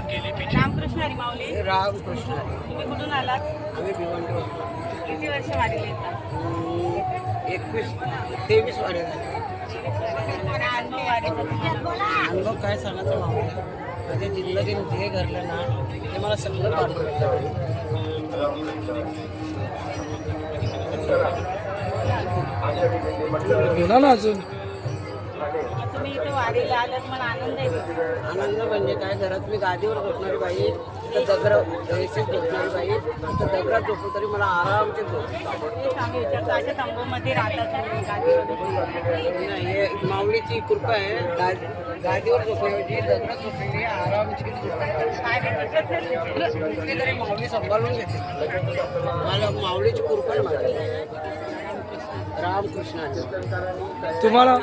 रामकृष्ण हरी माऊली. रामकृष्ण. तुम्ही कुठून आलात? आम्ही भिवंडी. किती वर्ष वारीला येतात? 23 वारे झाले. काय अनुभव वारीचा तुम्हाला? अनुभव काय सांगायचं मावल्या, माझ्या जिंदगीत जे घडलं ना ते मला सगळं पाठवलं. गेला ना अजून. तुम्ही इथं वारीला आलात, मला आनंद येतो. आनंद म्हणजे काय, घरात मी गादीवर झोपणारी बाई, तर दगड व्यवस्थित झोपणारी बाई, तर दगडात झोपलो तरी मला आरामचे झोप. तेच आम्ही विचारतो, अशा तंबूमध्ये राहतात तुम्ही गादीवर? नाही, हे माऊलीची कृपा आहे. गादीवर झोपण्याऐवजी दगडात झोपलेली आरामची झोप. काय भेटत कुठली तरी माऊली सांभाळून घेते. मला माऊलीची कृपा आहे माझ्या. रामकृष्ण. तुम्हाला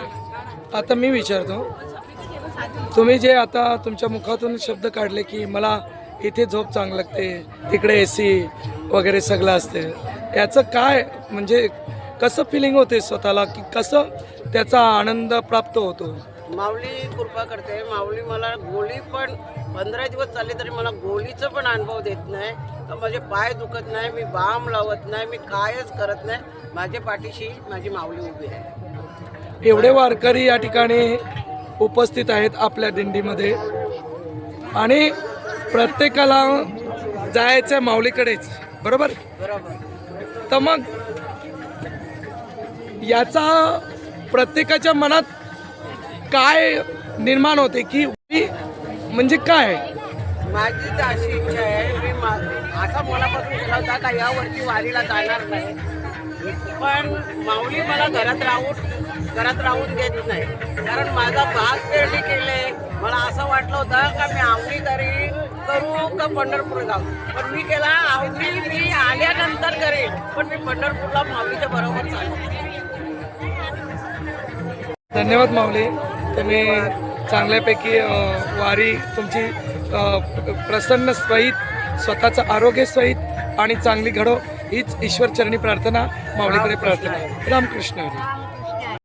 आता मी विचारतो, तुम्ही जे आता तुमच्या मुखातून शब्द काढले की मला इथे झोप चांगली लागते, तिकडे AC वगैरे सगळं असते, याचं काय म्हणजे कसं फिलिंग होते स्वतःला, की कसं त्याचा आनंद प्राप्त होतो? माऊली कृपा करते. माऊली मला गोळी पण 15 दिवस चालले तरी मला गोळीचं पण अनुभव देत नाही. माझे पाय दुखत नाही, मी बाम लावत नाही, मी कायच करत नाही. माझ्या पाठीशी माझी माऊली उभी आहे. एवढे वारकरी या ठिकाणी उपस्थित आहेत आपल्या दिंडीमध्ये आणि प्रत्येकाला जायचं माऊलीकडेच, बरोबर? बरोबर. तर मग याचा प्रत्येकाच्या मनात काय निर्माण होते की म्हणजे काय? माझी तर अशी इच्छा आहे, मी असा मनापासून केला होता का यावरती वारीला जाणार नाही, पण माऊली मला घरात राहून देत नाही. कारण माझा भाग पेरणी केले. मला असं वाटलं होतं का मी आवडी करू का पंढरपूर जाऊ, पण मी केला आवडी मी आल्यानंतर करेन, पण मी पंढरपूरला माऊलीच्या बरोबर चालू. धन्यवाद माऊली, तुम्ही चांगल्यापैकी वारी तुमची प्रसन्न सहित, स्वतःचं आरोग्य सहित आणि चांगली घडो हीच ईश्वर चरणी प्रार्थना, माऊलीकडे प्रार्थना. रामकृष्ण हरी.